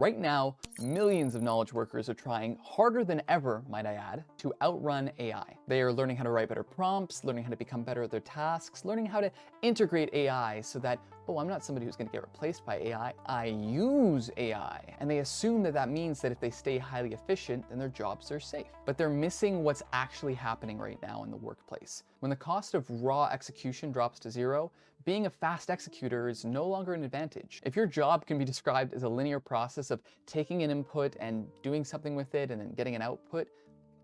Right now, millions of knowledge workers are trying harder than ever, might I add, to outrun AI. They are learning how to write better prompts, learning how to become better at their tasks, learning how to integrate AI so that, oh, I'm not somebody who's going to get replaced by AI, I use AI. And they assume that that means that if they stay highly efficient, then their jobs are safe. But they're missing what's actually happening right now in the workplace. When the cost of raw execution drops to zero, being a fast executor is no longer an advantage. If your job can be described as a linear process of taking an input and doing something with it and then getting an output,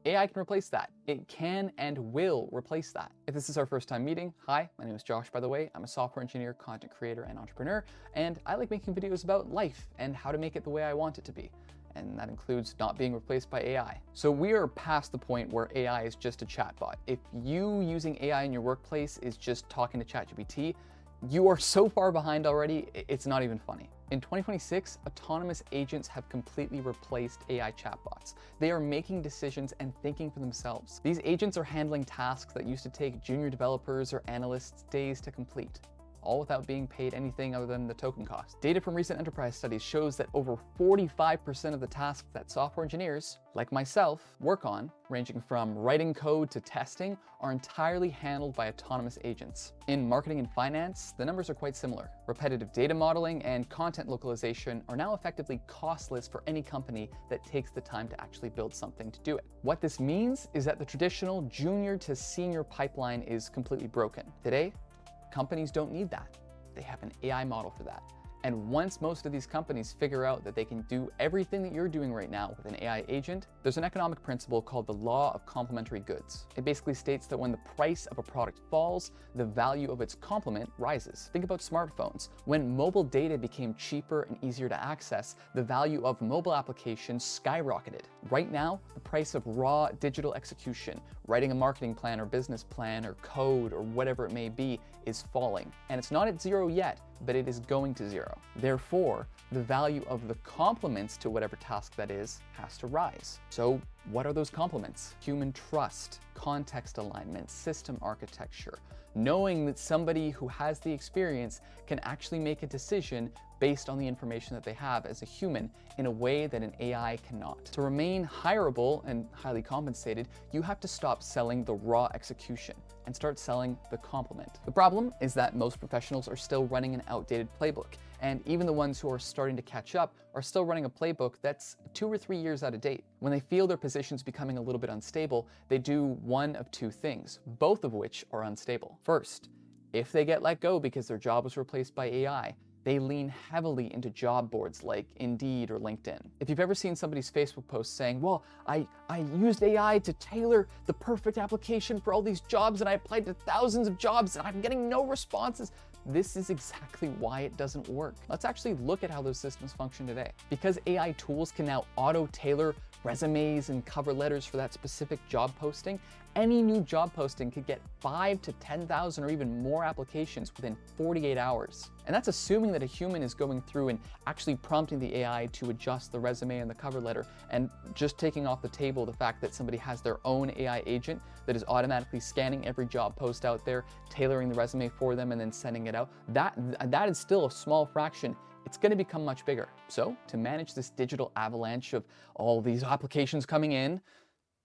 AI can replace that. It can and will replace that. If this is our first time meeting, hi, my name is Josh, by the way. I'm a software engineer, content creator, and entrepreneur, and I like making videos about life and how to make it the way I want it to be. And that includes not being replaced by AI. So we are past the point where AI is just a chatbot. If you using AI in your workplace is just talking to ChatGPT, you are so far behind already, it's not even funny. In 2026, autonomous agents have completely replaced AI chatbots. They are making decisions and thinking for themselves. These agents are handling tasks that used to take junior developers or analysts days to complete, all without being paid anything other than the token cost. Data from recent enterprise studies shows that over 45% of the tasks that software engineers, like myself, work on, ranging from writing code to testing, are entirely handled by autonomous agents. In marketing and finance, the numbers are quite similar. Repetitive data modeling and content localization are now effectively costless for any company that takes the time to actually build something to do it. What this means is that the traditional junior to senior pipeline is completely broken. Today, companies don't need that. They have an AI model for that. And once most of these companies figure out that they can do everything that you're doing right now with an AI agent, there's an economic principle called the law of complementary goods. It basically states that when the price of a product falls, the value of its complement rises. Think about smartphones. When mobile data became cheaper and easier to access, the value of mobile applications skyrocketed. Right now, the price of raw digital execution, writing a marketing plan or business plan or code or whatever it may be, is falling. And it's not at zero yet, but it is going to zero. Therefore, the value of the complements to whatever task that is has to rise. So what are those complements? Human trust, context alignment, system architecture, knowing that somebody who has the experience can actually make a decision based on the information that they have as a human in a way that an AI cannot. To remain hireable and highly compensated, you have to stop selling the raw execution and start selling the complement. The problem is that most professionals are still running an outdated playbook, and even the ones who are starting to catch up are still running a playbook that's 2 or 3 years out of date. When they feel their position's becoming a little bit unstable, they do one of two things, both of which are unstable. First, if they get let go because their job was replaced by AI, they lean heavily into job boards like Indeed or LinkedIn. If you've ever seen somebody's Facebook post saying, well, I used AI to tailor the perfect application for all these jobs and I applied to thousands of jobs and I'm getting no responses, this is exactly why it doesn't work. Let's actually look at how those systems function today. Because AI tools can now auto-tailor resumes and cover letters for that specific job posting, any new job posting could get 5 to 10,000 or even more applications within 48 hours. And that's assuming that a human is going through and actually prompting the AI to adjust the resume and the cover letter, and just taking off the table the fact that somebody has their own AI agent that is automatically scanning every job post out there, tailoring the resume for them, and then sending it out. That is still a small fraction. It's going to become much bigger. So to manage this digital avalanche of all these applications coming in,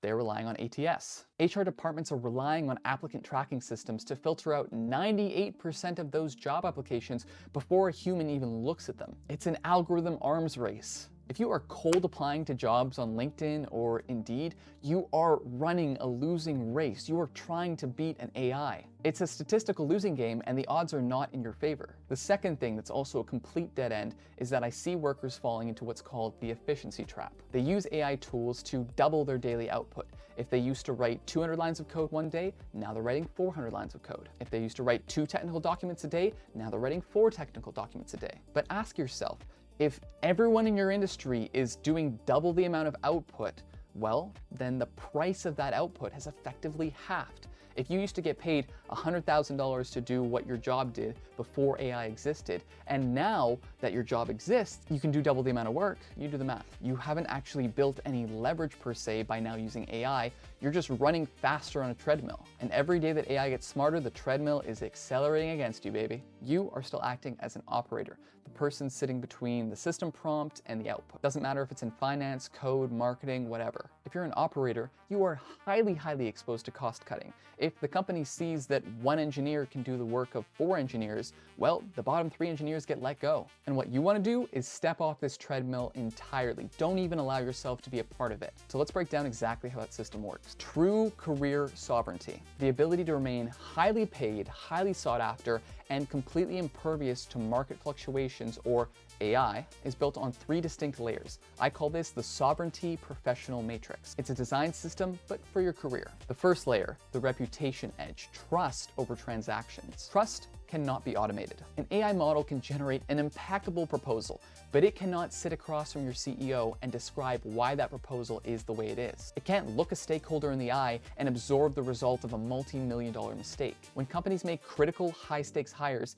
they're relying on ATS. HR departments are relying on applicant tracking systems to filter out 98% of those job applications before a human even looks at them. It's an algorithm arms race. If you are cold applying to jobs on LinkedIn or Indeed, you are running a losing race. You are trying to beat an AI. It's a statistical losing game and the odds are not in your favor. The second thing that's also a complete dead end is that I see workers falling into what's called the efficiency trap. They use AI tools to double their daily output. If they used to write 200 lines of code one day, now they're writing 400 lines of code. If they used to write 2 technical documents a day, now they're writing 4 technical documents a day. But ask yourself, if everyone in your industry is doing double the amount of output, well, then the price of that output has effectively halved. If you used to get paid $100,000 to do what your job did before AI existed, and now that your job exists, you can do double the amount of work, you do the math. You haven't actually built any leverage per se by now using AI, you're just running faster on a treadmill. And every day that AI gets smarter, the treadmill is accelerating against you, baby. You are still acting as an operator, the person sitting between the system prompt and the output. Doesn't matter if it's in finance, code, marketing, whatever. If you're an operator, you are highly exposed to cost cutting. If the company sees that one engineer can do the work of 4 engineers, well, the bottom 3 engineers get let go. And what you want to do is step off this treadmill entirely. Don't even allow yourself to be a part of it. So let's break down exactly how that system works. True career sovereignty, the ability to remain highly paid, highly sought after, and completely impervious to market fluctuations, or AI, is built on 3 distinct layers. I call this the sovereignty professional matrix. It's a design system, but for your career. The first layer, the reputation edge, trust over transactions. Trust cannot be automated. An AI model can generate an impeccable proposal, but it cannot sit across from your CEO and describe why that proposal is the way it is. It can't look a stakeholder in the eye and absorb the result of a multi-million-dollar mistake. When companies make critical, high-stakes hires,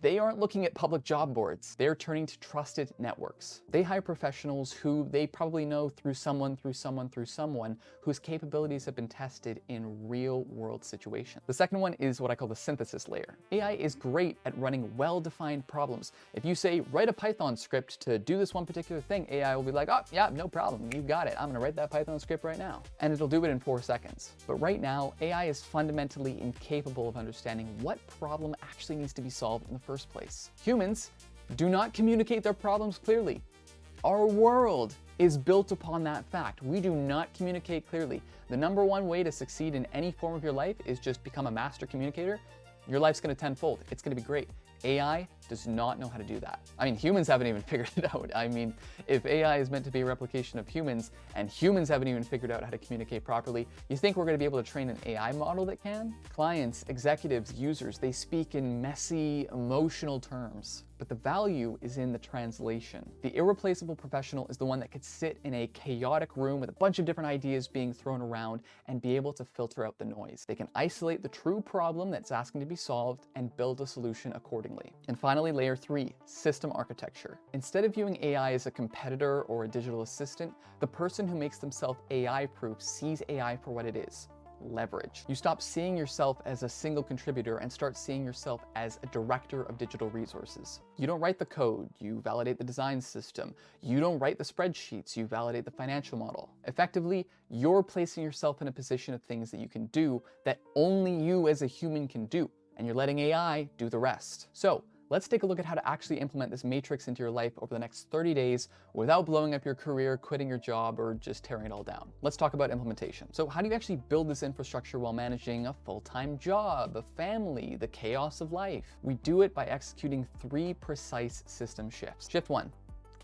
they aren't looking at public job boards. They're turning to trusted networks. They hire professionals who they probably know through someone whose capabilities have been tested in real-world situations. The second one is what I call the synthesis layer. AI is great at running well-defined problems. If you say, write a Python script to do this one particular thing, AI will be like, oh, yeah, no problem, you got it. I'm gonna write that Python script right now. And it'll do it in 4 seconds. But right now, AI is fundamentally incapable of understanding what problem actually needs to be solved in the first place. Humans do not communicate their problems clearly. Our world is built upon that fact. We do not communicate clearly. The number one way to succeed in any form of your life is just become a master communicator. Your life's gonna tenfold. It's gonna be great. AI does not know how to do that. I mean, humans haven't even figured it out. I mean, if AI is meant to be a replication of humans and humans haven't even figured out how to communicate properly, you think we're gonna be able to train an AI model that can? Clients, executives, users, they speak in messy, emotional terms. But the value is in the translation. The irreplaceable professional is the one that could sit in a chaotic room with a bunch of different ideas being thrown around and be able to filter out the noise. They can isolate the true problem that's asking to be solved and build a solution accordingly. And finally, layer 3, system architecture. Instead of viewing AI as a competitor or a digital assistant, the person who makes themselves AI-proof sees AI for what it is. Leverage. You stop seeing yourself as a single contributor and start seeing yourself as a director of digital resources. You don't write the code, you validate the design system. You don't write the spreadsheets, you validate the financial model. Effectively, you're placing yourself in a position of things that you can do that only you as a human can do, and you're letting AI do the rest. So, let's take a look at how to actually implement this matrix into your life over the next 30 days without blowing up your career, quitting your job, or just tearing it all down. Let's talk about implementation. So how do you actually build this infrastructure while managing a full-time job, a family, the chaos of life? We do it by executing 3 precise system shifts. Shift 1,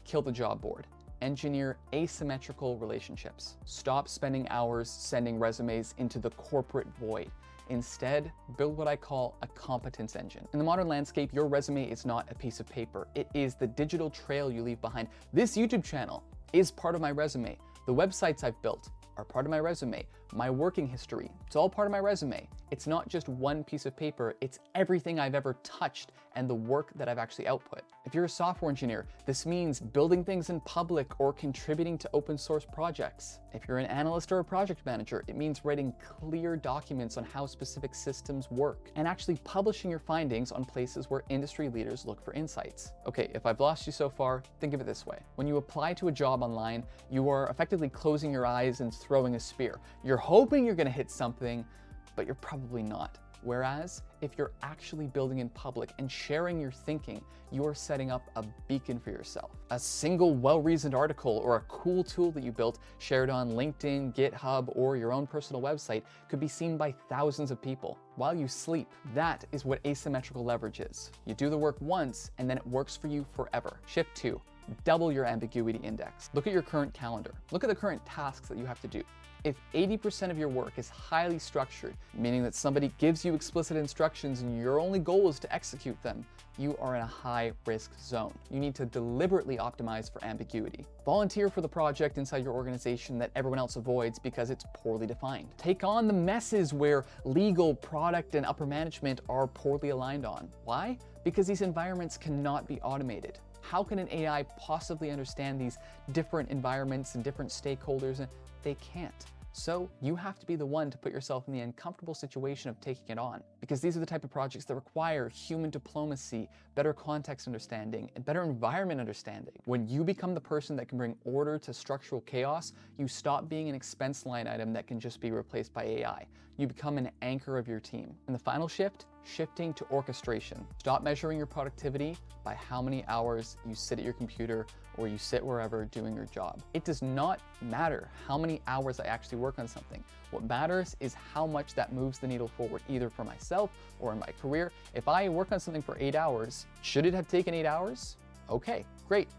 kill the job board. Engineer asymmetrical relationships. Stop spending hours sending resumes into the corporate void. Instead, build what I call a competence engine. In the modern landscape, your resume is not a piece of paper. It is the digital trail you leave behind. This YouTube channel is part of my resume. The websites I've built are part of my resume. My working history, it's all part of my resume. It's not just one piece of paper, it's everything I've ever touched and the work that I've actually output. If you're a software engineer, this means building things in public or contributing to open source projects. If you're an analyst or a project manager, it means writing clear documents on how specific systems work and actually publishing your findings on places where industry leaders look for insights. Okay, if I've lost you so far, think of it this way. When you apply to a job online, you are effectively closing your eyes and throwing a spear. You're hoping you're gonna hit something, but you're probably not. Whereas, if you're actually building in public and sharing your thinking, you are setting up a beacon for yourself. A single well-reasoned article or a cool tool that you built shared on LinkedIn, GitHub, or your own personal website could be seen by thousands of people while you sleep. That is what asymmetrical leverage is. You do the work once, and then it works for you forever. Shift 2, double your ambiguity index. Look at your current calendar. Look at the current tasks that you have to do. If 80% of your work is highly structured, meaning that somebody gives you explicit instructions and your only goal is to execute them, you are in a high risk zone. You need to deliberately optimize for ambiguity. Volunteer for the project inside your organization that everyone else avoids because it's poorly defined. Take on the messes where legal, product, and upper management are poorly aligned on. Why? Because these environments cannot be automated. How can an AI possibly understand these different environments and different stakeholders? They can't. So you have to be the one to put yourself in the uncomfortable situation of taking it on, because these are the type of projects that require human diplomacy, better context understanding, and better environment understanding. When you become the person that can bring order to structural chaos, you stop being an expense line item that can just be replaced by AI. You become an anchor of your team. And the final shift, shifting to orchestration. Stop measuring your productivity by how many hours you sit at your computer or you sit wherever doing your job. It does not matter how many hours I actually work on something. What matters is how much that moves the needle forward, either for myself or in my career. If I work on something for 8 hours, should it have taken 8 hours? Okay, great.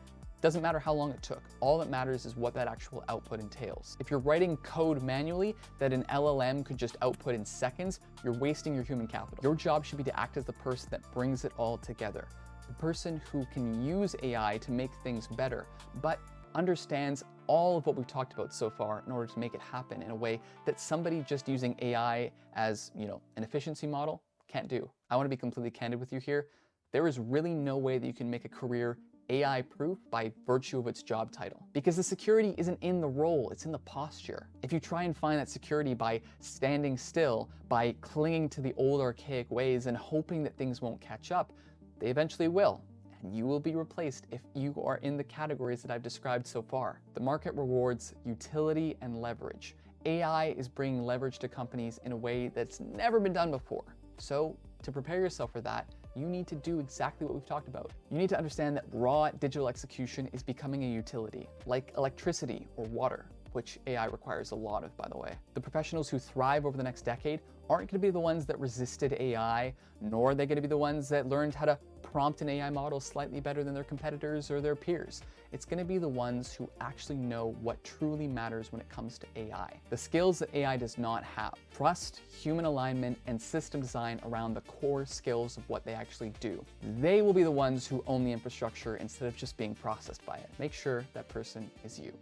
Doesn't matter how long it took. All that matters is what that actual output entails. If you're writing code manually that an LLM could just output in seconds, you're wasting your human capital. Your job should be to act as the person that brings it all together. The person who can use AI to make things better, but understands all of what we've talked about so far in order to make it happen in a way that somebody just using AI as, an efficiency model can't do. I want to be completely candid with you here. There is really no way that you can make a career AI-proof by virtue of its job title, because the security isn't in the role, it's in the posture. If you try and find that security by standing still, by clinging to the old archaic ways and hoping that things won't catch up, they eventually will, and you will be replaced if you are in the categories that I've described so far. The market rewards utility and leverage. AI is bringing leverage to companies in a way that's never been done before. So to prepare yourself for that, you need to do exactly what we've talked about. You need to understand that raw digital execution is becoming a utility, like electricity or water, which AI requires a lot of, by the way. The professionals who thrive over the next decade aren't going to be the ones that resisted AI, nor are they going to be the ones that learned how to prompt an AI model slightly better than their competitors or their peers. It's going to be the ones who actually know what truly matters when it comes to AI. The skills that AI does not have: trust, human alignment, and system design around the core skills of what they actually do. They will be the ones who own the infrastructure instead of just being processed by it. Make sure that person is you.